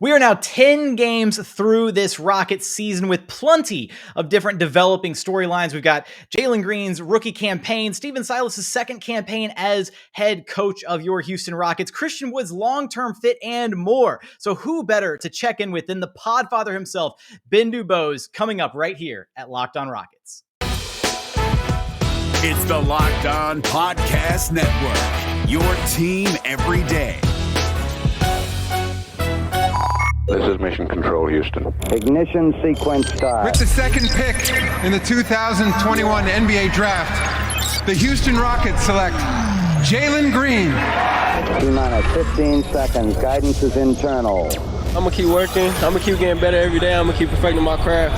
We are now 10 games through this Rockets season with plenty of different developing storylines. We've got Jalen Green's rookie campaign, Silas' second campaign as head coach of your Houston Rockets, Christian Wood's long-term fit, and more. So who better to check in with than the Podfather himself, Ben DuBose, coming up right here at Locked On Rockets. It's the Locked On Podcast Network, your team every day. This is Mission Control, Houston. Ignition sequence start. With the second pick in the 2021 NBA Draft, the Houston Rockets select Jalen Green. T-minus 15 seconds. Guidance is internal. I'm going to keep working. I'm going to keep getting better every day. I'm going to keep perfecting my craft.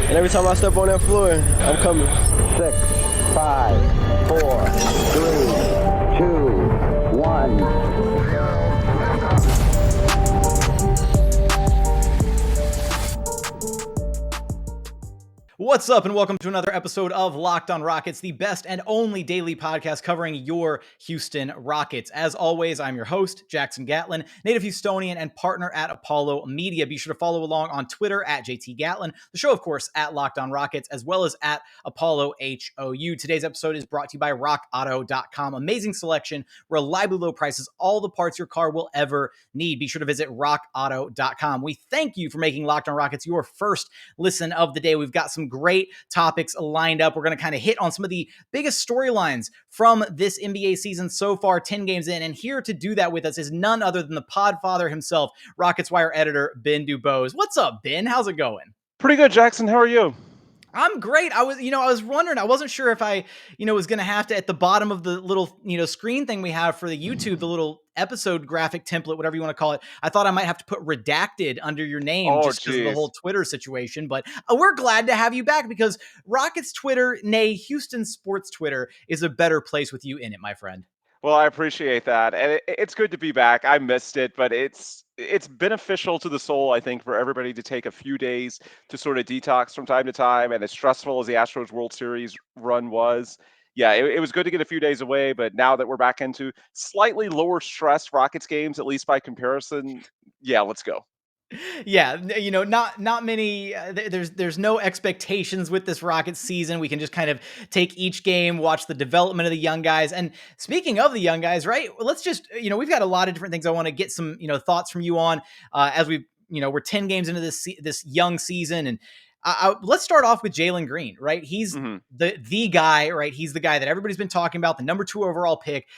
And every time I step on that floor, I'm coming. 6, 5, 4, 3, 2, 1. What's up, and welcome to another episode of Locked On Rockets, the best and only daily podcast covering your Houston Rockets. As always, I'm your host, Jackson Gatlin, native Houstonian and partner at Apollo Media. Be sure to follow along on Twitter at JT Gatlin, the show, of course, at Locked On Rockets, as well as at Apollo HOU. Today's episode is brought to you by RockAuto.com. Amazing selection, reliably low prices, all the parts your car will ever need. Be sure to visit RockAuto.com. We thank you for making Locked On Rockets your first listen of the day. We've got some great topics lined up. We're going to kind of hit on some of the biggest storylines from this NBA season so far, 10 games in. And here to do that with us is none other than the Podfather himself, Rockets Wire Editor Ben DuBose. What's up, Ben? How's it going? Pretty good, Jackson. How are you? I'm great. I was wondering, I wasn't sure if I, was going to have to, at the bottom of the little, screen thing we have for the YouTube, the little episode graphic template, whatever you want to call it. I thought I might have to put redacted under your name just because of the whole Twitter situation. But we're glad to have you back because Rockets Twitter, nay, Houston Sports Twitter, is a better place with you in it, my friend. Well, I appreciate that. And it's good to be back. I missed it, but it's beneficial to the soul, I think, for everybody to take a few days to sort of detox from time to time. And as stressful as the Astros World Series run was, yeah, it was good to get a few days away. But now that we're back into slightly lower stress Rockets games, at least by comparison, yeah, let's go. Yeah, not many. There's no expectations with this Rockets season. We can just kind of take each game, watch the development of the young guys. And speaking of the young guys, right? Let's just, we've got a lot of different things I want to get some, thoughts from you on as we, we're 10 games into this young season. And let's start off with Jalen Green, right? He's the guy, right? He's the guy that everybody's been talking about, the number 2 overall pick.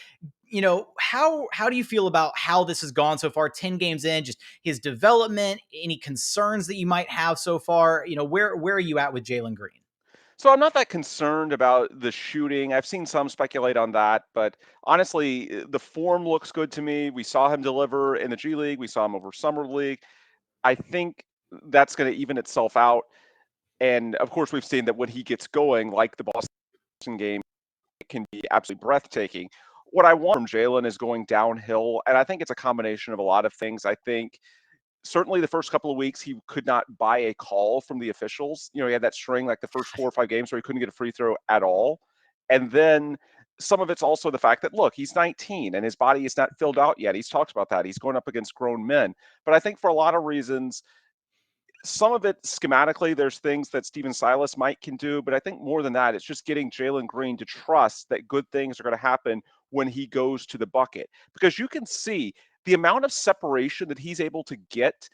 How do you feel about how this has gone so far, 10 games in, just his development, any concerns that you might have so far? Where are you at with Jalen Green? So I'm not that concerned about the shooting. I've seen some speculate on that, but honestly, the form looks good to me. We saw him deliver in the G League. We saw him over Summer League. I think that's going to even itself out. And of course, we've seen that when he gets going, like the Boston game, it can be absolutely breathtaking. What I want from Jalen is going downhill, and I think it's a combination of a lot of things. I think certainly the first couple of weeks he could not buy a call from the officials. He had that string like the first 4 or 5 games where he couldn't get a free throw at all. And then some of it's also the fact that, look, he's 19 and his body is not filled out yet. He's talked about that. He's going up against grown men. But I think for a lot of reasons, some of it schematically, there's things that Silas can do, but I think more than that, it's just getting Jalen Green to trust that good things are going to happen when he goes to the bucket. Because you can see the amount of separation that he's able to get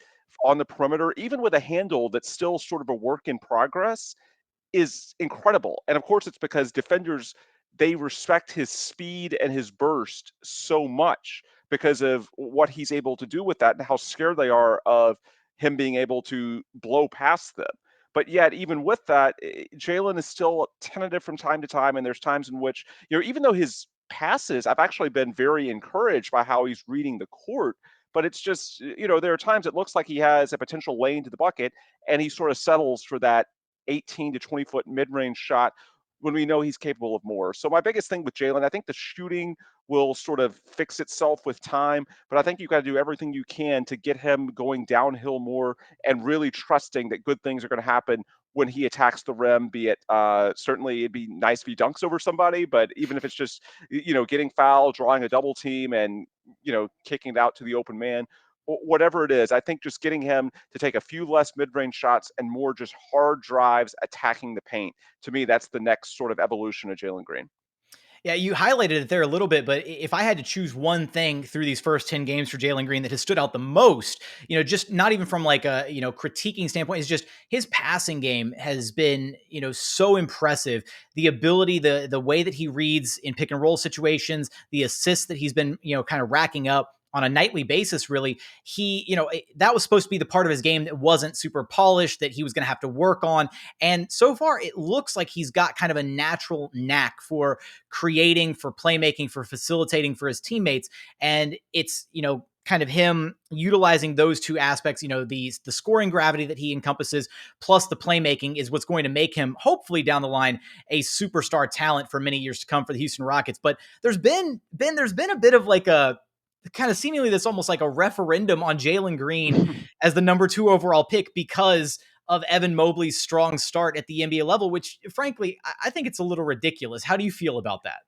on the perimeter, even with a handle that's still sort of a work in progress, is incredible. And of course, it's because defenders, they respect his speed and his burst so much because of what he's able to do with that and how scared they are of him being able to blow past them. But yet, even with that, Jalen is still tentative from time to time. And there's times in which, even though his passes, I've actually been very encouraged by how he's reading the court. But it's just, there are times it looks like he has a potential lane to the bucket and he sort of settles for that 18 to 20 foot mid-range shot when we know he's capable of more. So my biggest thing with Jalen, I think the shooting will sort of fix itself with time, but I think you've got to do everything you can to get him going downhill more and really trusting that good things are going to happen when he attacks the rim, be it certainly it'd be nice if he dunks over somebody, but even if it's just, getting fouled, drawing a double team and, kicking it out to the open man, whatever it is. I think just getting him to take a few less mid-range shots and more just hard drives attacking the paint. To me, that's the next sort of evolution of Jalen Green. Yeah, you highlighted it there a little bit, but if I had to choose one thing through these first 10 games for Jalen Green that has stood out the most, just not even from like a, critiquing standpoint, is just his passing game has been, so impressive. The ability, the way that he reads in pick and roll situations, the assists that he's been, kind of racking up on a nightly basis, really. That was supposed to be the part of his game that wasn't super polished, that he was going to have to work on. And so far, it looks like he's got kind of a natural knack for creating, for playmaking, for facilitating for his teammates. And it's, kind of him utilizing those two aspects, the scoring gravity that he encompasses, plus the playmaking, is what's going to make him, hopefully down the line, a superstar talent for many years to come for the Houston Rockets. But there's been a bit of like a kind of seemingly that's almost like a referendum on Jalen Green as the number 2 overall pick because of Evan Mobley's strong start at the NBA level, which frankly, I think it's a little ridiculous. How do you feel about that?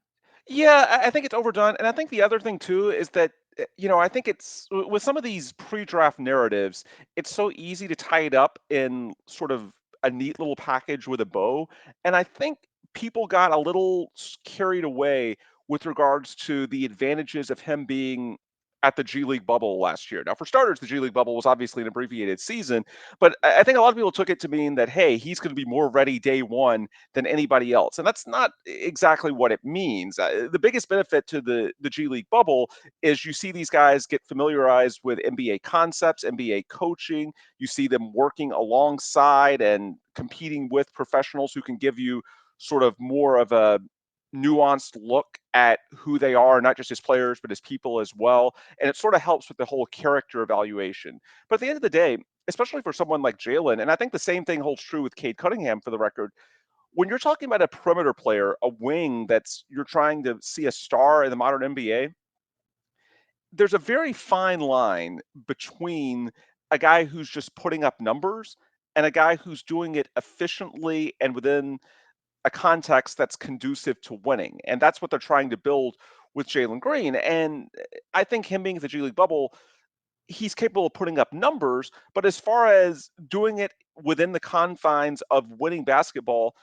Yeah, I think it's overdone. And I think the other thing too is that, I think it's with some of these pre-draft narratives, it's so easy to tie it up in sort of a neat little package with a bow. And I think people got a little carried away with regards to the advantages of him being at the G League bubble last year. Now, for starters, the G League bubble was obviously an abbreviated season, but I think a lot of people took it to mean that, hey, he's going to be more ready day one than anybody else. And that's not exactly what it means. The biggest benefit to the G League bubble is you see these guys get familiarized with NBA concepts, NBA coaching. You see them working alongside and competing with professionals who can give you sort of more of a nuanced look at who they are, not just as players, but as people as well. And it sort of helps with the whole character evaluation. But at the end of the day, especially for someone like Jalen, and I think the same thing holds true with Cade Cunningham for the record, when you're talking about a perimeter player, a wing that's you're trying to see a star in the modern NBA, there's a very fine line between a guy who's just putting up numbers and a guy who's doing it efficiently and within a context that's conducive to winning. And that's what they're trying to build with Jalen Green. And I think him being at the G League bubble, he's capable of putting up numbers, but as far as doing it within the confines of winning basketball,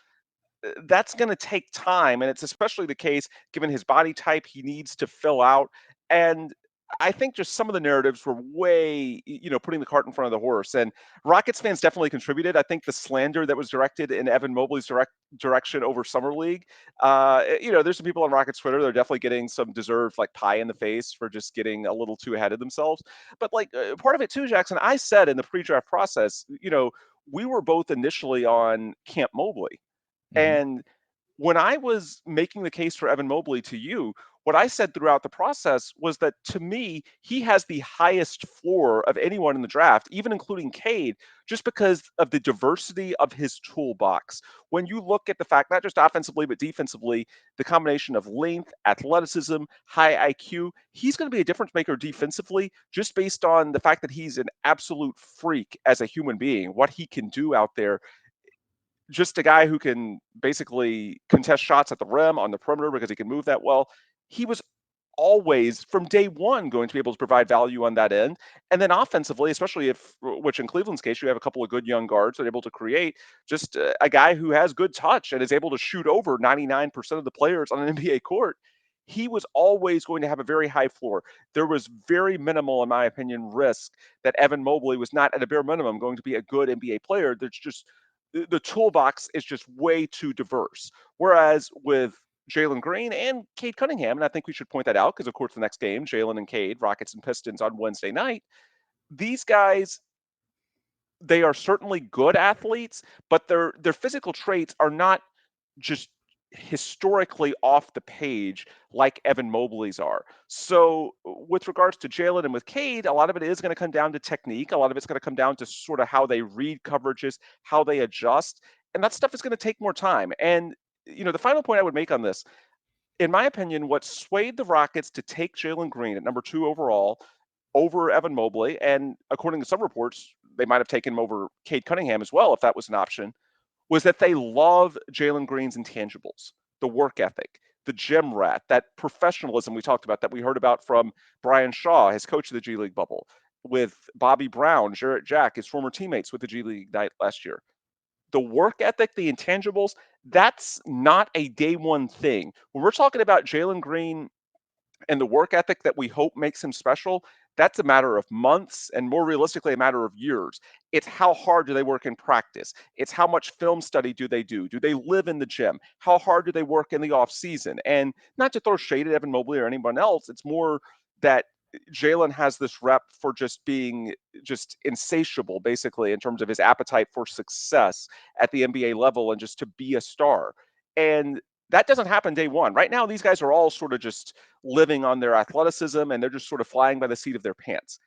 that's going to take time. And it's especially the case given his body type, he needs to fill out. And I think just some of the narratives were way, putting the cart in front of the horse. And Rockets fans definitely contributed. I think the slander that was directed in Evan Mobley's direction over Summer League, there's some people on Rockets Twitter that are definitely getting some deserved like pie in the face for just getting a little too ahead of themselves. But part of it too, Jackson, I said in the pre-draft process, we were both initially on Camp Mobley. Mm-hmm. And when I was making the case for Evan Mobley to you, what I said throughout the process was that to me, he has the highest floor of anyone in the draft, even including Cade, just because of the diversity of his toolbox. When you look at the fact, not just offensively, but defensively, the combination of length, athleticism, high IQ, he's going to be a difference maker defensively just based on the fact that he's an absolute freak as a human being, what he can do out there. Just a guy who can basically contest shots at the rim on the perimeter because he can move that well. He was always from day one going to be able to provide value on that end. And then offensively, especially which in Cleveland's case, you have a couple of good young guards that are able to create, just a guy who has good touch and is able to shoot over 99% of the players on an NBA court. He was always going to have a very high floor. There was very minimal, in my opinion, risk that Evan Mobley was not at a bare minimum going to be a good NBA player. There's just the toolbox is just way too diverse. Whereas with Jalen Green and Cade Cunningham, and I think we should point that out because, of course, the next game, Jalen and Cade, Rockets and Pistons on Wednesday night, these guys, they are certainly good athletes, but their physical traits are not just historically off the page like Evan Mobley's are. So with regards to Jalen and with Cade, a lot of it is going to come down to technique. A lot of it's going to come down to sort of how they read coverages, how they adjust. And that stuff is going to take more time. And, the final point I would make on this, in my opinion, what swayed the Rockets to take Jalen Green at number 2 overall over Evan Mobley, and according to some reports, they might have taken him over Cade Cunningham as well if that was an option, was that they love Jalen Green's intangibles, the work ethic, the gym rat, that professionalism we talked about that we heard about from Brian Shaw, his coach of the G League bubble. with Bobby Brown, Jarrett Jack, his former teammates with the G League night last year. The work ethic, the intangibles, that's not a day one thing. When we're talking about Jalen Green and the work ethic that we hope makes him special, that's a matter of months and more realistically, a matter of years. It's how hard do they work in practice? It's how much film study do they do? Do they live in the gym? How hard do they work in the off season? And not to throw shade at Evan Mobley or anyone else, it's more that Jalen has this rep for just being just insatiable, basically, in terms of his appetite for success at the NBA level and just to be a star. And that doesn't happen day one. Right now, these guys are all sort of just living on their athleticism and they're just sort of flying by the seat of their pants.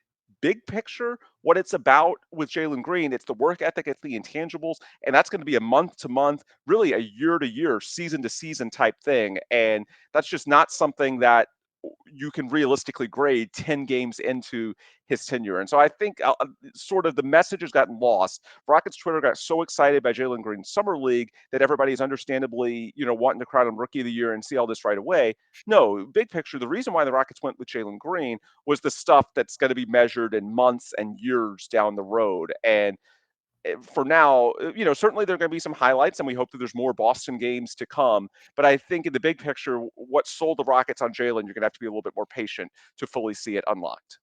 Big picture, what it's about with Jalen Green, it's the work ethic, it's the intangibles, and that's going to be a month to month, really a year to year, season to season type thing. And that's just not something that you can realistically grade 10 games into his tenure. And so I think sort of the message has gotten lost. Rockets Twitter got so excited by Jalen Green's summer league that everybody's understandably, wanting to crown him rookie of the year and see all this right away. No, big picture, the reason why the Rockets went with Jalen Green was the stuff that's going to be measured in months and years down the road. And for now, certainly there are going to be some highlights, and we hope that there's more Boston games to come. But I think in the big picture, what sold the Rockets on Jalen, you're going to have to be a little bit more patient to fully see it unlocked.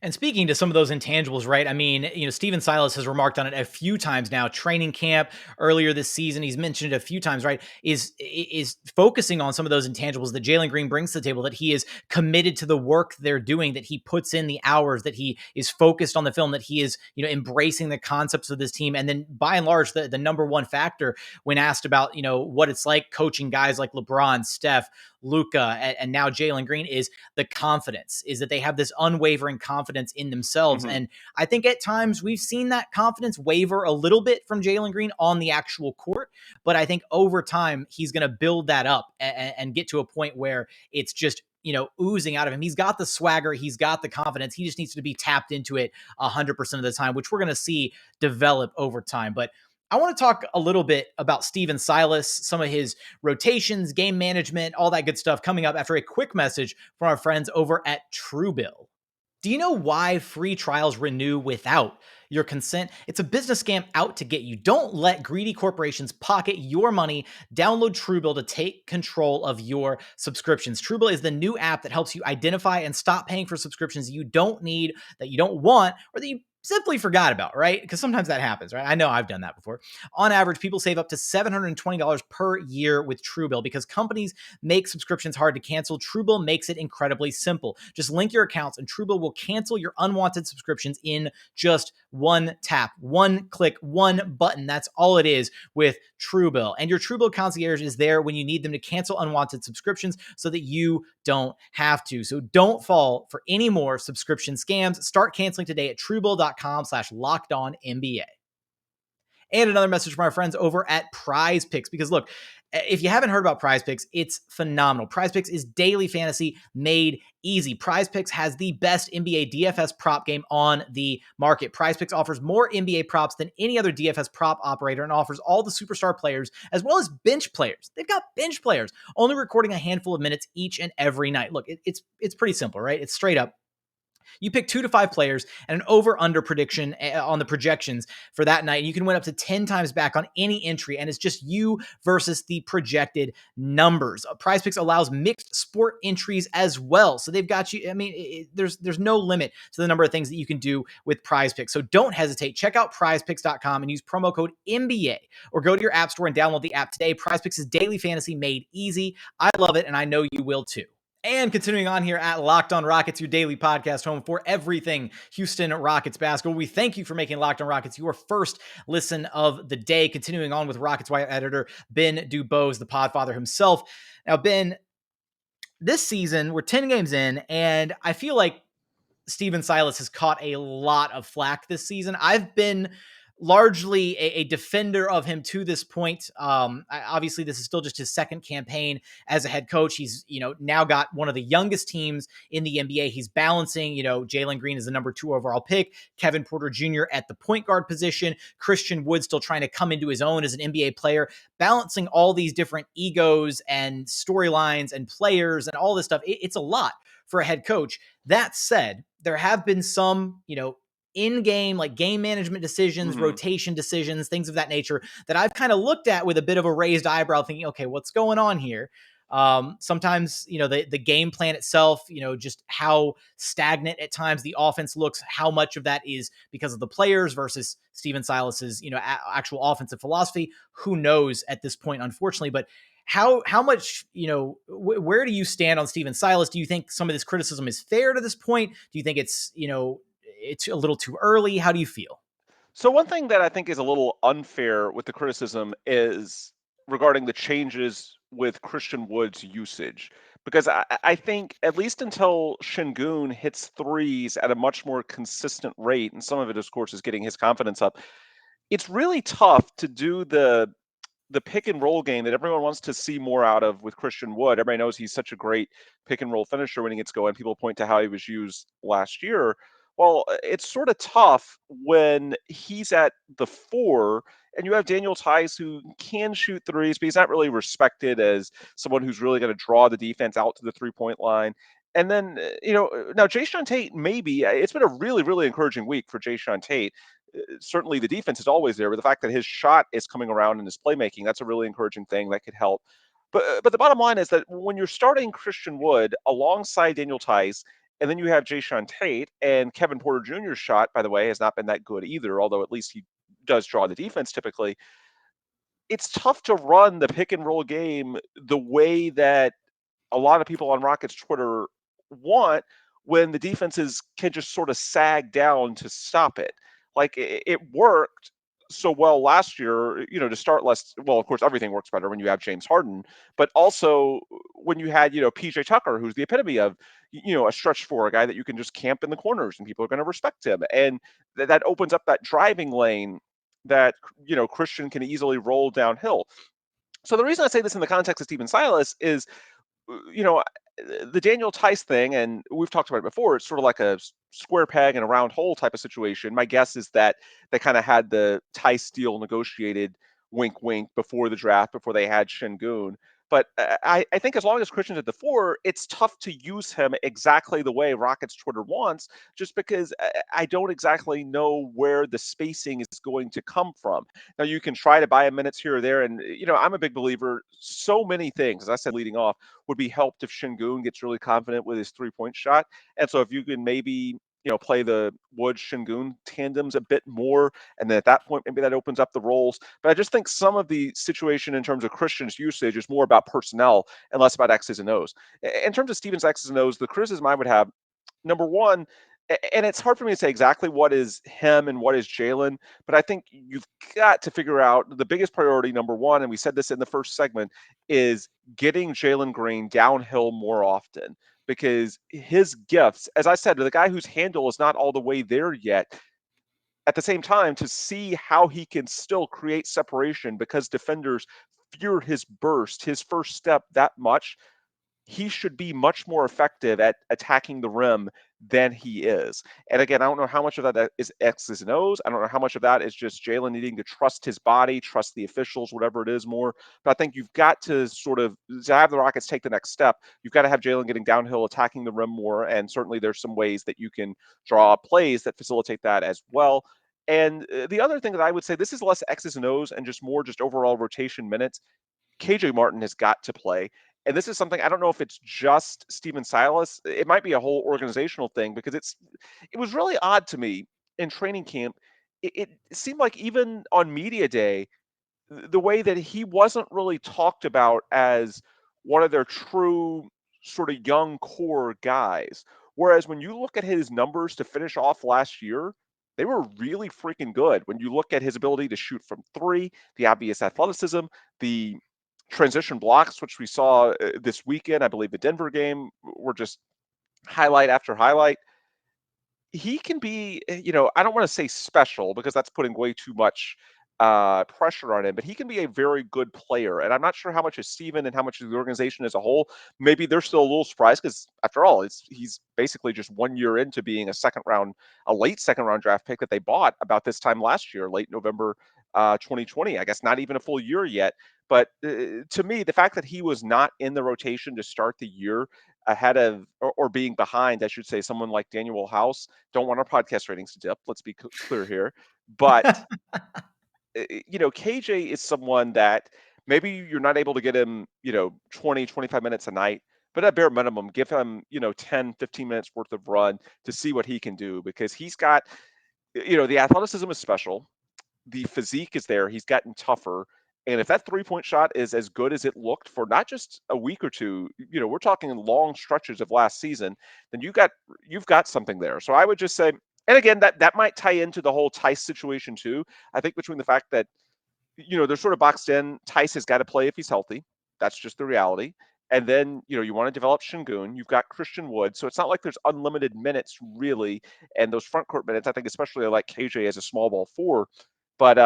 And speaking to some of those intangibles, right? I mean, Stephen Silas has remarked on it a few times now. Training camp earlier this season, he's mentioned it a few times, right? Is focusing on some of those intangibles that Jalen Green brings to the table, that he is committed to the work they're doing, that he puts in the hours, that he is focused on the film, that he is, embracing the concepts of this team. And then by and large, the number one factor when asked about, what it's like coaching guys like LeBron, Steph, Luka, and now Jalen Green, is the confidence, is that they have this unwavering confidence in themselves. Mm-hmm. And I think at times we've seen that confidence waver a little bit from Jalen Green on the actual court. But I think over time, he's going to build that up and get to a point where it's just, oozing out of him. He's got the swagger. He's got the confidence. He just needs to be tapped into it 100% of the time, which we're going to see develop over time. But I want to talk a little bit about Stephen Silas, some of his rotations, game management, all that good stuff coming up after a quick message from our friends over at Truebill. Do you know why free trials renew without your consent? It's a business scam out to get you. Don't let greedy corporations pocket your money. Download Truebill to take control of your subscriptions. Truebill is the new app that helps you identify and stop paying for subscriptions you don't need, that you don't want, or that you simply forgot about, right? Because sometimes that happens, right? I know I've done that before. On average, people save up to $720 per year with Truebill. Because companies make subscriptions hard to cancel, Truebill makes it incredibly simple. Just link your accounts and Truebill will cancel your unwanted subscriptions in just one tap, one click, one button. That's all it is with Truebill. And your Truebill concierge is there when you need them to cancel unwanted subscriptions so that you don't have to. So don't fall for any more subscription scams. Start canceling today at truebill.com/lockedonnba. And another message from our friends over at Prize Picks, because look, if you haven't heard about Prize Picks, it's phenomenal. Prize Picks is daily fantasy made easy. Prize Picks has the best NBA DFS prop game on the market. Prize Picks offers more NBA props than any other DFS prop operator and offers all the superstar players as well as bench players. They've got bench players only recording a handful of minutes each and every night. Look, it's pretty simple, right? It's straight up. You pick 2 to 5 players and an over-under prediction on the projections for that night. And you can win up to 10 times back on any entry. And it's just you versus the projected numbers. Prize Picks allows mixed sport entries as well. So they've got you. I mean, there's no limit to the number of things that you can do with Prize Picks. So don't hesitate. Check out prizepicks.com and use promo code NBA, or go to your app store and download the app today. Prize Picks is daily fantasy made easy. I love it, and I know you will too. And continuing on here at Locked On Rockets, your daily podcast home for everything Houston Rockets basketball. We thank you for making Locked On Rockets your first listen of the day. Continuing on with Rockets Wire Editor Ben DuBose, the Podfather himself. Now, Ben, this season, we're 10 games in, and I feel like Stephen Silas has caught a lot of flack this season. I've been largely a defender of him to this point. Obviously, this is still just his second campaign as a head coach. He's, now got one of the youngest teams in the NBA. He's balancing, Jalen Green is the number 2 overall pick, Kevin Porter Jr. at the point guard position, Christian Wood still trying to come into his own as an NBA player, balancing all these different egos and storylines and players and all this stuff. It's a lot for a head coach. That said, there have been some, in-game, like game management decisions, rotation decisions, things of that nature that I've kind of looked at with a bit of a raised eyebrow, thinking, okay, what's going on here? Sometimes, the game plan itself, just how stagnant at times the offense looks, how much of that is because of the players versus Steven Silas's, actual offensive philosophy. Who knows at this point, unfortunately, but how much, where do you stand on Steven Silas? Do you think some of this criticism is fair to this point? Do you think it's, it's a little too early? How do you feel? So one thing that I think is a little unfair with the criticism is regarding the changes with Christian Wood's usage. Because I think at least until Şengün hits threes at a much more consistent rate, and some of it, of course, is getting his confidence up, it's really tough to do the pick and roll game that everyone wants to see more out of with Christian Wood. Everybody knows he's such a great pick and roll finisher when he gets going. People point to how he was used last year. Well, it's sort of tough when he's at the 4 and you have Daniel Tice who can shoot threes, but he's not really respected as someone who's really going to draw the defense out to the 3-point line. And then, now Jae'Sean Tate, maybe it's been a really, really encouraging week for Jae'Sean Tate. Certainly the defense is always there, but the fact that his shot is coming around in his playmaking, that's a really encouraging thing that could help. But the bottom line is that when you're starting Christian Wood alongside Daniel Tice, and then you have Jae'Sean Tate, and Kevin Porter Jr.'s shot, by the way, has not been that good either, although at least he does draw the defense typically. It's tough to run the pick and roll game the way that a lot of people on Rockets Twitter want when the defenses can just sort of sag down to stop it. Like it worked so well last year, to start less. Well, of course, everything works better when you have James Harden, but also when you had, PJ Tucker, who's the epitome of, a stretch 4, a guy that you can just camp in the corners and people are going to respect him. And that opens up that driving lane that, Christian can easily roll downhill. So the reason I say this in the context of Steven Silas is, the Daniel Tice thing, and we've talked about it before, it's sort of like a square peg and a round hole type of situation. My guess is that they kind of had the Tice deal negotiated, wink, wink, before the draft, before they had Şengün. But I think as long as Christian's at the 4, it's tough to use him exactly the way Rockets Twitter wants, just because I don't exactly know where the spacing is going to come from. Now, you can try to buy him minutes here or there, and, I'm a big believer. So many things, as I said leading off, would be helped if Şengün gets really confident with his 3-point shot. And so if you can maybe play the Wood-Şengün tandems a bit more, and then at that point, maybe that opens up the roles. But I just think some of the situation in terms of Christian's usage is more about personnel and less about X's and O's. In terms of Stevens' X's and O's, the criticism I would have, number one, and it's hard for me to say exactly what is him and what is Jalen, but I think you've got to figure out the biggest priority, number one, and we said this in the first segment, is getting Jalen Green downhill more often. Because his gifts, as I said, the guy whose handle is not all the way there yet, at the same time, to see how he can still create separation because defenders fear his burst, his first step that much, he should be much more effective at attacking the rim than he is. And again, I don't know how much of that is X's and O's. I don't know how much of that is just Jalen needing to trust his body, trust the officials, whatever it is more. But I think you've got to sort of, to have the Rockets take the next step, you've got to have Jalen getting downhill, attacking the rim more. And certainly there's some ways that you can draw plays that facilitate that as well. And the other thing that I would say, this is less X's and O's and just more just overall rotation minutes. KJ Martin has got to play. And this is something, I don't know if it's just Steven Silas. It might be a whole organizational thing, because it was really odd to me in training camp. It seemed like even on media day, the way that he wasn't really talked about as one of their true sort of young core guys. Whereas when you look at his numbers to finish off last year, they were really freaking good. When you look at his ability to shoot from 3, the obvious athleticism, the transition blocks, which we saw this weekend, I believe the Denver game, were just highlight after highlight. He can be, I don't want to say special because that's putting way too much pressure on him, but he can be a very good player. And I'm not sure how much is Steven and how much is the organization as a whole. Maybe they're still a little surprised because, after all, he's basically just 1 year into being a late second round draft pick that they bought about this time last year, late November 2020. I guess not even a full year yet. But to me, the fact that he was not in the rotation to start the year ahead of or being behind, I should say, someone like Daniel House. Don't want our podcast ratings to dip. Let's be clear here. But KJ is someone that maybe you're not able to get him, 20, 25 minutes a night, but at bare minimum, give him, 10, 15 minutes worth of run to see what he can do, because he's got, the athleticism is special. The physique is there. He's gotten tougher. And if that 3-point shot is as good as it looked for not just a week or two, we're talking long stretches of last season, then you've got something there. So I would just say, and again, that might tie into the whole Tice situation too. I think between the fact that, they're sort of boxed in, Tice has got to play if he's healthy. That's just the reality. And then, you want to develop Şengün. You've got Christian Wood. So it's not like there's unlimited minutes really. And those front court minutes, I think especially I like KJ as a small ball four. But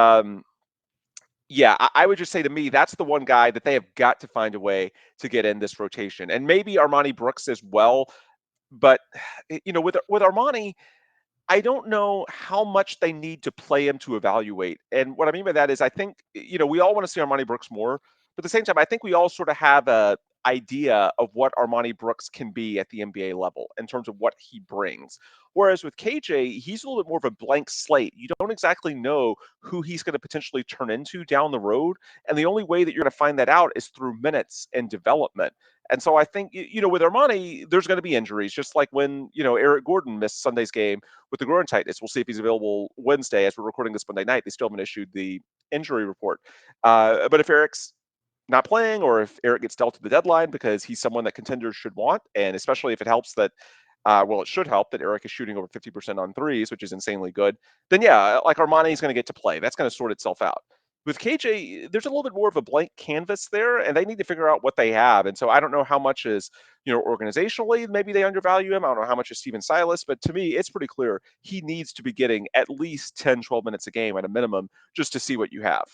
yeah, I would just say, to me, that's the one guy that they have got to find a way to get in this rotation. And maybe Armoni Brooks as well. But, with Armoni, I don't know how much they need to play him to evaluate. And what I mean by that is, I think, we all want to see Armoni Brooks more. But at the same time, I think we all sort of have a idea of what Armoni Brooks can be at the NBA level in terms of what he brings. Whereas with KJ, he's a little bit more of a blank slate. You don't exactly know who he's going to potentially turn into down the road. And the only way that you're going to find that out is through minutes and development. And so I think, with Armoni, there's going to be injuries, just like when, Eric Gordon missed Sunday's game with the groin tightness. We'll see if he's available Wednesday as we're recording this Monday night. They still haven't issued the injury report. But if Eric's not playing, or if Eric gets dealt to the deadline because he's someone that contenders should want, and especially if it helps that, it should help that Eric is shooting over 50% on threes, which is insanely good, then yeah, like Armani's going to get to play. That's going to sort itself out. With KJ, there's a little bit more of a blank canvas there, and they need to figure out what they have. And so I don't know how much is, organizationally, maybe they undervalue him. I don't know how much is Steven Silas, but to me, it's pretty clear he needs to be getting at least 10, 12 minutes a game at a minimum just to see what you have.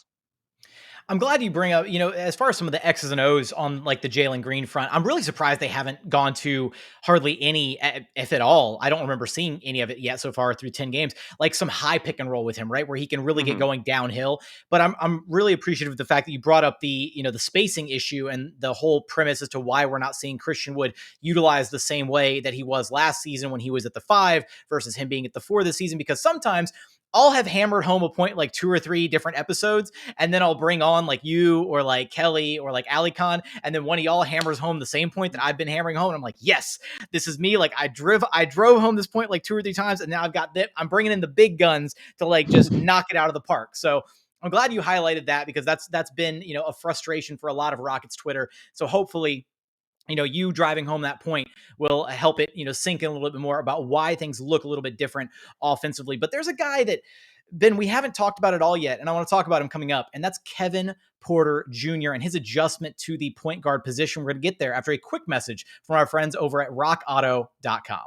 I'm glad you bring up, as far as some of the X's and O's on like the Jalen Green front, I'm really surprised they haven't gone to hardly any, if at all. I don't remember seeing any of it yet so far through 10 games, like some high pick and roll with him, right? Where he can really get going downhill. But I'm really appreciative of the fact that you brought up the, the spacing issue and the whole premise as to why we're not seeing Christian Wood utilized the same way that he was last season when he was at the 5 versus him being at the 4 this season, because sometimes I'll have hammered home a point like 2 or 3 different episodes, and then I'll bring on like you or like Kelly or like Ali Khan, and then one of y'all hammers home the same point that I've been hammering home, and I'm like, yes, this is me. Like I drove home this point like 2 or 3 times, and now I've got that. I'm bringing in the big guns to like just knock it out of the park. So I'm glad you highlighted that, because that's been, a frustration for a lot of Rockets Twitter. So hopefully, you driving home that point will help it, sink in a little bit more about why things look a little bit different offensively. But there's a guy that, Ben, we haven't talked about it all yet, and I want to talk about him coming up, and that's Kevin Porter Jr. and his adjustment to the point guard position. We're going to get there after a quick message from our friends over at rockauto.com.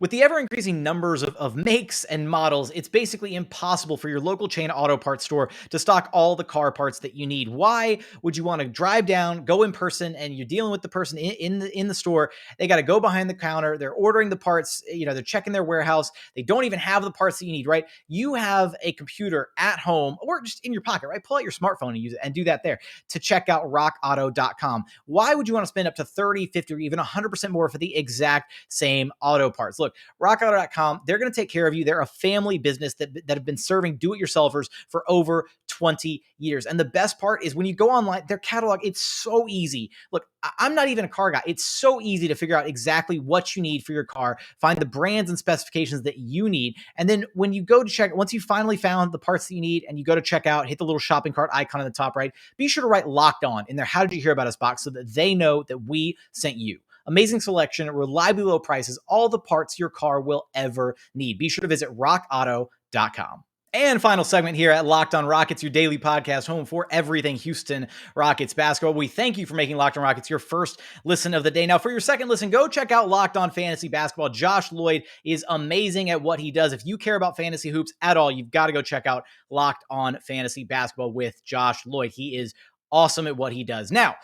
With the ever-increasing numbers of makes and models, it's basically impossible for your local chain auto parts store to stock all the car parts that you need. Why would you want to drive down, go in person, and you're dealing with the person in the store? They got to go behind the counter. They're ordering the parts. They're checking their warehouse. They don't even have the parts that you need, right? You have a computer at home or just in your pocket, right? Pull out your smartphone and use it, and do that there to check out rockauto.com. Why would you want to spend up to 30, 50, or even 100% more for the exact same auto parts? Look, rockauto.com, they're going to take care of you. They're a family business that have been serving do-it-yourselfers for over 20 years. And the best part is when you go online, their catalog, it's so easy. Look, I'm not even a car guy. It's so easy to figure out exactly what you need for your car, find the brands and specifications that you need. And then when you go to check, once you finally found the parts that you need and you go to check out, hit the little shopping cart icon on the top right, be sure to write Locked On in there. How did you hear about us box, so that they know that we sent you. Amazing selection, reliably low prices, all the parts your car will ever need. Be sure to visit rockauto.com. And final segment here at Locked On Rockets, your daily podcast home for everything Houston Rockets basketball. We thank you for making Locked On Rockets your first listen of the day. Now, for your second listen, go check out Locked On Fantasy Basketball. Josh Lloyd is amazing at what he does. If you care about fantasy hoops at all, you've got to go check out Locked On Fantasy Basketball with Josh Lloyd. He is awesome at what he does. Now,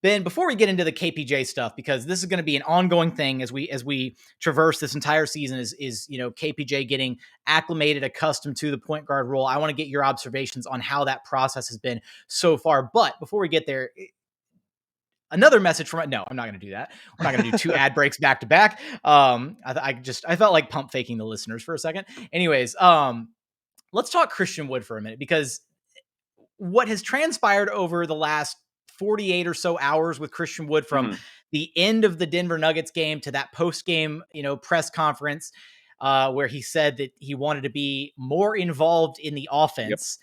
Ben, before we get into the KPJ stuff, because this is going to be an ongoing thing as we traverse this entire season, is KPJ getting acclimated, accustomed to the point guard role. I want to get your observations on how that process has been so far. But before we get there, Another message from no, I'm not going to do that. We're not going to do 2 ad breaks back to back. I felt like pump faking the listeners for a second. Anyways, let's talk Christian Wood for a minute, because what has transpired over the last 48 or so hours with Christian Wood, from the end of the Denver Nuggets game to that post game, press conference, where he said that he wanted to be more involved in the offense,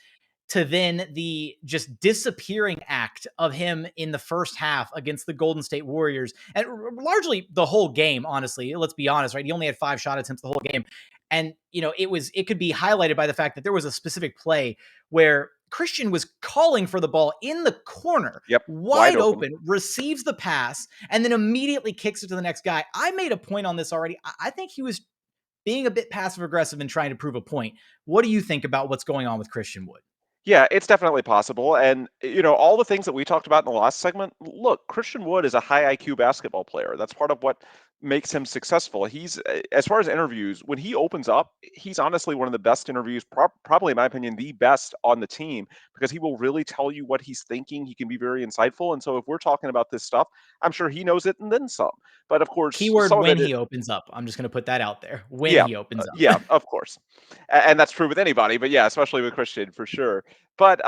to then the just disappearing act of him in the first half against the Golden State Warriors, and largely the whole game, honestly. Let's be honest, right? He only had 5 shot attempts the whole game. And, it could be highlighted by the fact that there was a specific play where Christian was calling for the ball in the corner, wide open, receives the pass, and then immediately kicks it to the next guy. I made a point on this already. I think he was being a bit passive aggressive and trying to prove a point. What do you think about what's going on with Christian Wood? Yeah, it's definitely possible. And, all the things that we talked about in the last segment, look, Christian Wood is a high IQ basketball player. That's part of what makes him successful. He's, as far as interviews, when he opens up, he's honestly one of the best interviews, probably in my opinion, the best on the team, because he will really tell you what he's thinking. He can be very insightful. And so if we're talking about this stuff, I'm sure he knows it and then some. But of course, keyword when he opens up. I'm just going to put that out there. When he opens up. Yeah, of course. And that's true with anybody, but yeah, especially with Christian for sure. But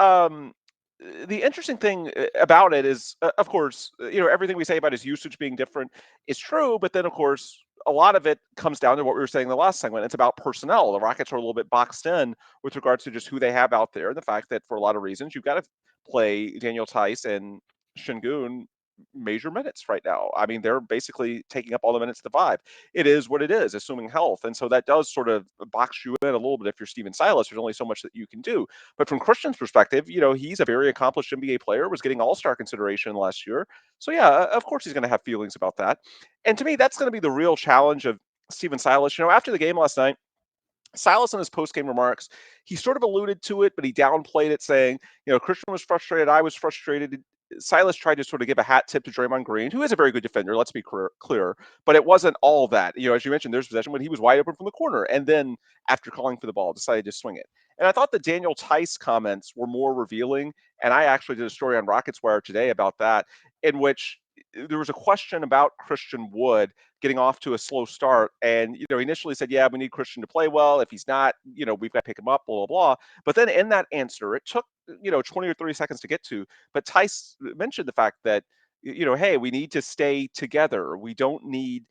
the interesting thing about it is, of course, everything we say about his usage being different is true. But then, of course, a lot of it comes down to what we were saying in the last segment. It's about personnel. The Rockets are a little bit boxed in with regards to just who they have out there. And the fact that for a lot of reasons, you've got to play Daniel Tice and Şengün major minutes right now. I mean, they're basically taking up all the minutes of the 5. It is what it is, assuming health. And so that does sort of box you in a little bit. If you're Steven Silas, there's only so much that you can do. But from Christian's perspective, he's a very accomplished NBA player, was getting all-star consideration last year. So yeah, of course he's going to have feelings about that. And to me, that's going to be the real challenge of Steven Silas. After the game last night, Silas in his post-game remarks, he sort of alluded to it, but he downplayed it, saying, Christian was frustrated, I was frustrated. Silas tried to sort of give a hat tip to Draymond Green, who is a very good defender, let's be clear, but it wasn't all that. As you mentioned, there's possession when he was wide open from the corner, and then after calling for the ball, decided to swing it. And I thought the Daniel Tice comments were more revealing, and I actually did a story on Rockets Wire today about that, in which there was a question about Christian Wood getting off to a slow start. And, he initially said, yeah, we need Christian to play well. If he's not, we've got to pick him up, blah, blah, blah. But then in that answer, it took, 20 or 30 seconds to get to. But Tice mentioned the fact that, hey, we need to stay together. We don't need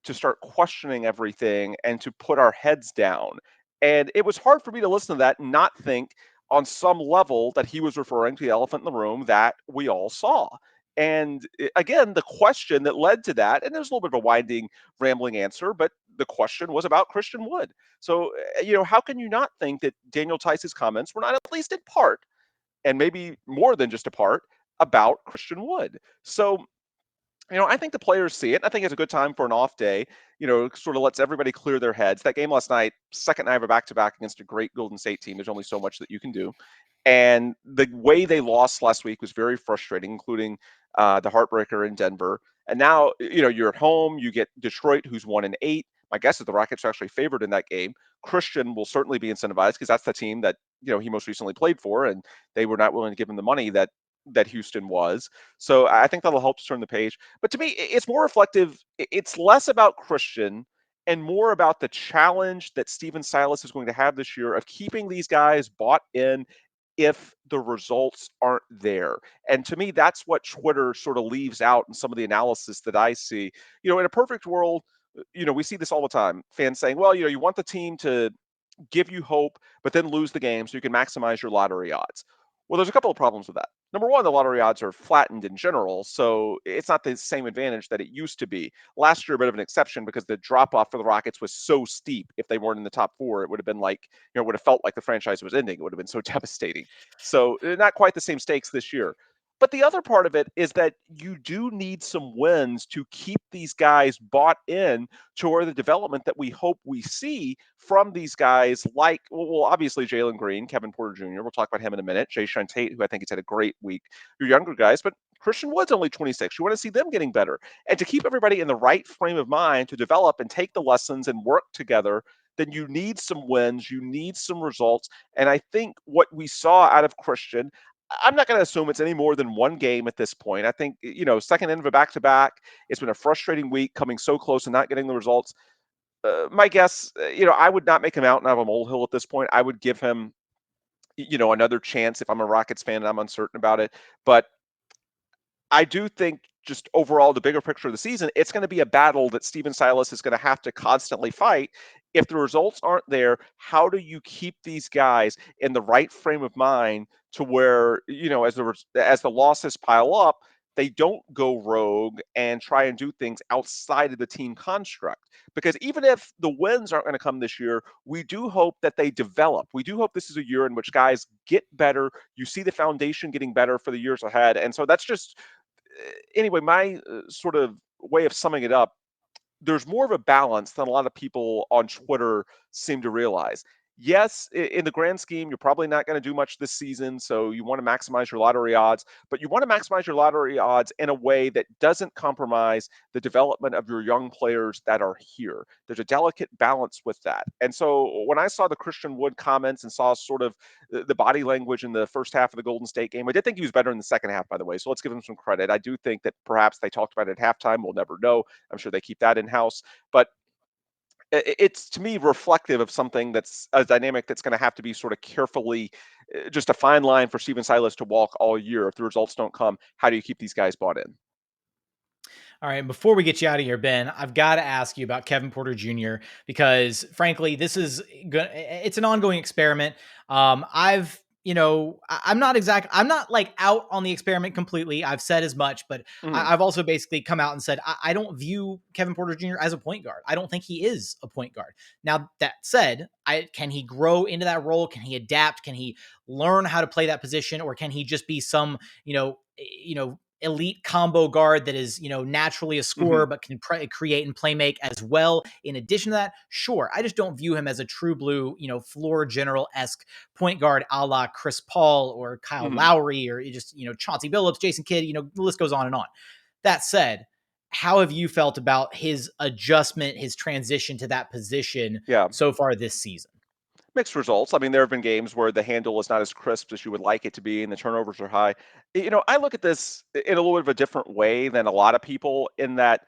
to start questioning everything and to put our heads down. And it was hard for me to listen to that and not think on some level that he was referring to the elephant in the room that we all saw. And again, the question that led to that, and there's a little bit of a winding, rambling answer, but the question was about Christian Wood. So, how can you not think that Daniel Tice's comments were not at least in part, and maybe more than just a part, about Christian Wood? So, I think the players see it. I think it's a good time for an off day. Sort of lets everybody clear their heads. That game last night, second night of a back-to-back against a great Golden State team. There's only so much that you can do. And the way they lost last week was very frustrating, including the heartbreaker in Denver. And now, you're at home. You get Detroit, who's 1-8. My guess is the Rockets are actually favored in that game. Christian will certainly be incentivized because that's the team that, he most recently played for, and they were not willing to give him the money that Houston was. So I think that'll help to turn the page. But to me, it's more reflective. It's less about Christian and more about the challenge that Steven Silas is going to have this year of keeping these guys bought in if the results aren't there. And to me, that's what Twitter sort of leaves out in some of the analysis that I see. In a perfect world, we see this all the time. Fans saying, well, you want the team to give you hope, but then lose the game so you can maximize your lottery odds. Well, there's a couple of problems with that. Number one, the lottery odds are flattened in general, so it's not the same advantage that it used to be. Last year, a bit of an exception because the drop-off for the Rockets was so steep. If they weren't in the top 4, it would have been like, it would have felt like the franchise was ending. It would have been so devastating. So not quite the same stakes this year. But the other part of it is that you do need some wins to keep these guys bought in to the development that we hope we see from these guys like, well, obviously Jalen Green, Kevin Porter Jr. We'll talk about him in a minute. Jae'Sean Tate, who I think has had a great week. Your younger guys, but Christian Wood's only 26. You want to see them getting better. And to keep everybody in the right frame of mind to develop and take the lessons and work together, then you need some wins. You need some results. And I think what we saw out of Christian, I'm not going to assume it's any more than one game at this point. I think, second end of a back-to-back, it's been a frustrating week coming so close and not getting the results. My guess, I would not make him out of a molehill at this point. I would give him, another chance if I'm a Rockets fan and I'm uncertain about it. But I do think just overall, the bigger picture of the season, it's going to be a battle that Steven Silas is going to have to constantly fight. If the results aren't there, how do you keep these guys in the right frame of mind to where, as the losses pile up, they don't go rogue and try and do things outside of the team construct? Because even if the wins aren't going to come this year, we do hope that they develop. We do hope this is a year in which guys get better. You see the foundation getting better for the years ahead. And so that's just anyway, my sort of way of summing it up, there's more of a balance than a lot of people on Twitter seem to realize. Yes, in the grand scheme, you're probably not going to do much this season, so you want to maximize your lottery odds, but you want to maximize your lottery odds in a way that doesn't compromise the development of your young players that are here. There's a delicate balance with that. And so when I saw the Christian Wood comments and saw sort of the body language in the first half of the Golden State game, I did think he was better in the second half, by the way, so let's give him some credit. I do think that perhaps they talked about it at halftime. We'll never know. I'm sure they keep that in-house. But it's, to me, reflective of something that's a dynamic that's going to have to be sort of carefully, just a fine line for Steven Silas to walk all year. If the results don't come, how do you keep these guys bought in? All right, before we get you out of here, Ben, I've got to ask you about Kevin Porter Jr. because, frankly, it's an ongoing experiment. I'm not like out on the experiment completely. I've said as much, but I've also basically come out and said I don't view Kevin Porter Jr. as a point guard. I don't think he is a point guard. Now, that said, can he grow into that role? Can he adapt? Can he learn how to play that position? Or can he just be some, elite combo guard that is, naturally a scorer, but can create and play make as well? In addition to that, sure. I just don't view him as a true blue, floor general-esque point guard a la Chris Paul or Kyle Lowry or just, Chauncey Billups, Jason Kidd, the list goes on and on. That said, how have you felt about his adjustment, his transition to that position so far this season? Mixed results. I mean, there have been games where the handle is not as crisp as you would like it to be and the turnovers are high. I look at this in a little bit of a different way than a lot of people, in that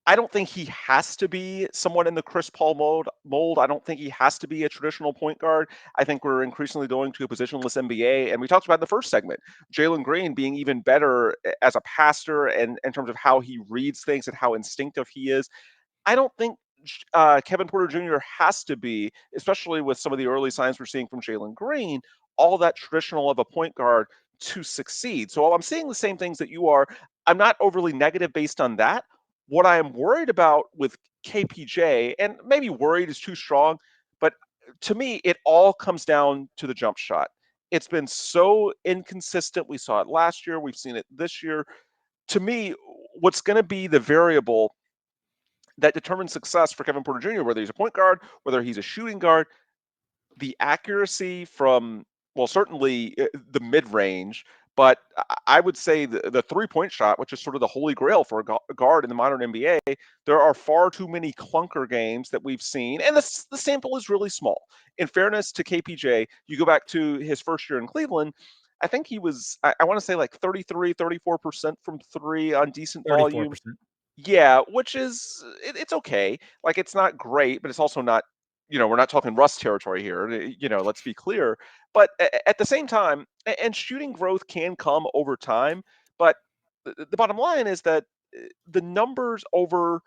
I don't think he has to be someone in the Chris Paul mold. I don't think he has to be a traditional point guard. I think we're increasingly going to a positionless NBA. And we talked about in the first segment, Jalen Green being even better as a passer and in terms of how he reads things and how instinctive he is. I don't think Kevin Porter Jr. has to be, especially with some of the early signs we're seeing from Jalen Green, all that traditional of a point guard to succeed. So I'm seeing the same things that you are. I'm not overly negative based on that. What I am worried about with KPJ, and maybe worried is too strong, but to me, it all comes down to the jump shot. It's been so inconsistent. We saw it last year. We've seen it this year. To me, what's going to be the variable that determines success for Kevin Porter Jr., whether he's a point guard, whether he's a shooting guard, the accuracy from, well, certainly the mid-range, but I would say the three-point shot, which is sort of the holy grail for a guard in the modern NBA, there are far too many clunker games that we've seen, and the sample is really small. In fairness to KPJ, you go back to his first year in Cleveland, I think he was, I want to say like 33, 34% from three on decent volume. 34%. Yeah, which is it's okay. Like, it's not great, but it's also not, we're not talking Russ territory here. Let's be clear. But at the same time, and shooting growth can come over time, but the bottom line is that the numbers over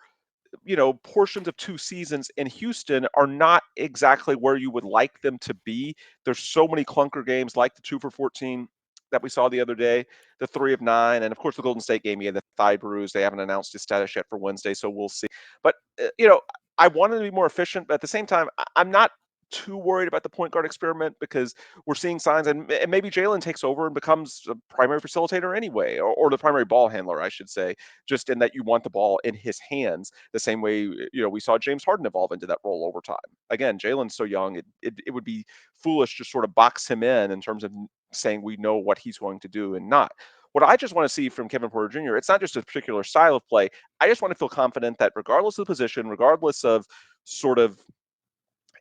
portions of two seasons in Houston are not exactly where you would like them to be. There's so many clunker games like the 2 for 14 that we saw the other day, the 3 of 9, and of course the Golden State game, he had the thigh bruise. They haven't announced his status yet for Wednesday, so we'll see. But I wanted to be more efficient, but at the same time, I'm not too worried about the point guard experiment because we're seeing signs, and maybe Jalen takes over and becomes a primary facilitator anyway, or the primary ball handler, I should say, just in that you want the ball in his hands the same way, we saw James Harden evolve into that role over time. Again, Jalen's so young, it would be foolish to sort of box him in terms of saying we know what he's going to do and not. What I just want to see from Kevin Porter Jr., it's not just a particular style of play. I just want to feel confident that regardless of the position, regardless of sort of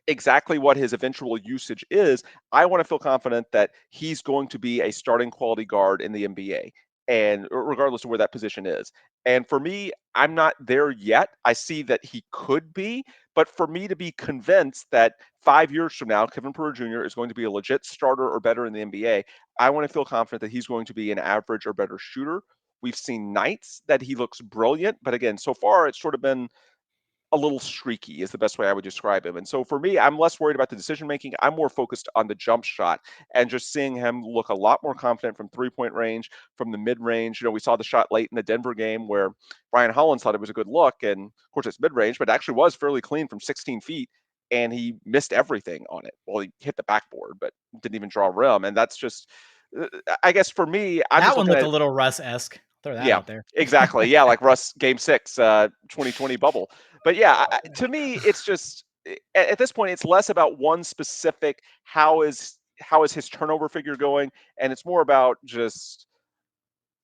exactly what his eventual usage is, I want to feel confident that he's going to be a starting quality guard in the NBA, and regardless of where that position is. And for me, I'm not there yet. I see that he could be, but for me to be convinced that 5 years from now, Kevin Porter Jr. is going to be a legit starter or better in the NBA, I want to feel confident that he's going to be an average or better shooter. We've seen nights that he looks brilliant, but again, so far it's sort of been a little streaky is the best way I would describe him. And so for me, I'm less worried about the decision making. I'm more focused on the jump shot and just seeing him look a lot more confident from 3-point range, from the mid range. We saw the shot late in the Denver game where Brian Hollins thought it was a good look. And of course, it's mid range, but it actually was fairly clean from 16 feet. And he missed everything on it. Well, he hit the backboard, but didn't even draw a rim. And that's just, I guess for me, I'm That just one looking looked at a little Russ-esque. Throw that out there. exactly. Yeah, like Russ Game 6, 2020 bubble. But yeah, to me, it's just at this point, it's less about one specific how is his turnover figure going, and it's more about just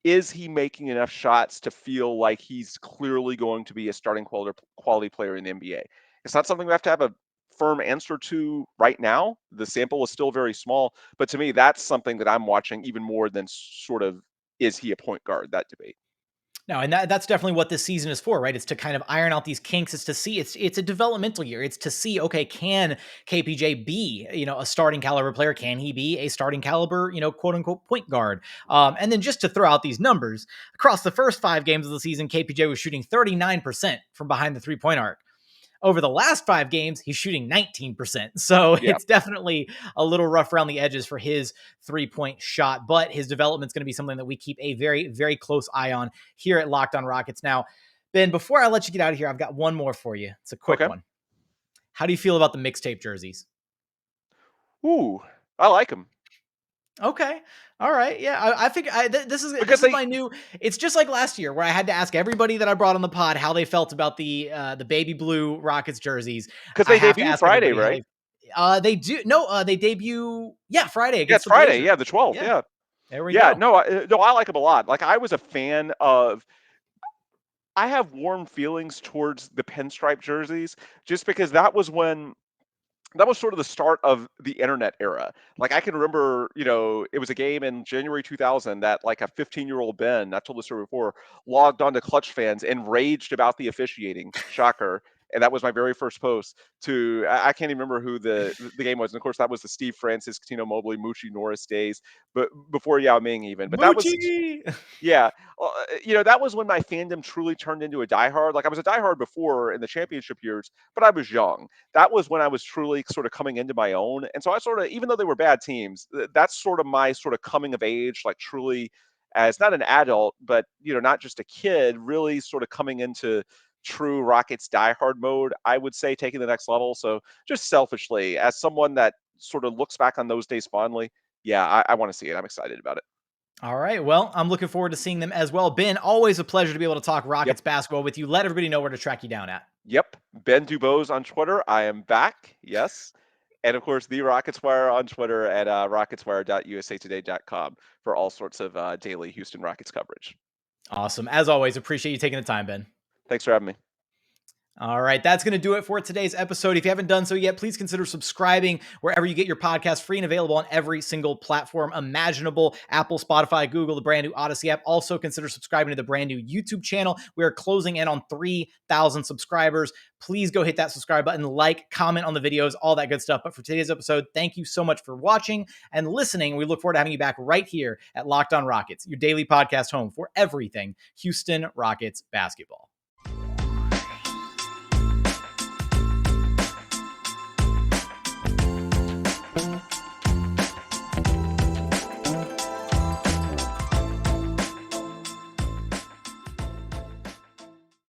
is he making enough shots to feel like he's clearly going to be a starting quality player in the NBA. It's not something we have to have a firm answer to right now. The sample is still very small, but to me, that's something that I'm watching even more than sort of is he a point guard, that debate. No, and that's definitely what this season is for, right? It's to kind of iron out these kinks. It's to see it's a developmental year. It's to see, okay, can KPJ be, a starting caliber player? Can he be a starting caliber, quote unquote point guard? And then just to throw out these numbers, across the first 5 games of the season, KPJ was shooting 39% from behind the 3-point arc. Over the last 5 games, he's shooting 19%. So it's definitely a little rough around the edges for his 3-point shot, but his development is going to be something that we keep a very, very close eye on here at Locked On Rockets. Now, Ben, before I let you get out of here, I've got one more for you. It's a quick one. How do you feel about the mixtape jerseys? Ooh, I like them. Okay. All right. Yeah. I think this is my new, it's just like last year where I had to ask everybody that I brought on the pod how they felt about the baby blue Rockets jerseys. Because they debut Friday, right? They do. No, they debut. Yeah. Friday. Yeah, it's Friday. Yeah. The 12th. Yeah. There we go. No, I like them a lot. Like I was a fan of, I have warm feelings towards the pinstripe jerseys just because that was sort of the start of the internet era. Like I can remember, it was a game in January 2000 that like a 15-year-old Ben, I told the story before, logged onto Clutch Fans and raged about the officiating. Shocker. And that was my very first post to, I can't even remember who the game was. And of course that was the Steve Francis, Tino Mobley, Moochie Norris days, but before Yao Ming even. But that was, yeah. That was when my fandom truly turned into a diehard. Like I was a diehard before in the championship years, but I was young. That was when I was truly sort of coming into my own. And so I sort of, even though they were bad teams, that's sort of my sort of coming of age, like truly as not an adult, but, not just a kid, really sort of coming into true Rockets diehard mode, I would say, taking the next level. So just selfishly, as someone that sort of looks back on those days fondly, yeah, I want to see it. I'm excited about it. All right. Well, I'm looking forward to seeing them as well. Ben, always a pleasure to be able to talk Rockets basketball with you. Let everybody know where to track you down at. Yep. Ben DuBose on Twitter. I am back. Yes. And of course, the Rockets Wire on Twitter at rocketswire.usatoday.com for all sorts of daily Houston Rockets coverage. Awesome. As always, appreciate you taking the time, Ben. Thanks for having me. All right, that's going to do it for today's episode. If you haven't done so yet, please consider subscribing wherever you get your podcast, free and available on every single platform imaginable. Apple, Spotify, Google, the brand new Odyssey app. Also consider subscribing to the brand new YouTube channel. We are closing in on 3,000 subscribers. Please go hit that subscribe button, like, comment on the videos, all that good stuff. But for today's episode, thank you so much for watching and listening. We look forward to having you back right here at Locked On Rockets, your daily podcast home for everything Houston Rockets basketball.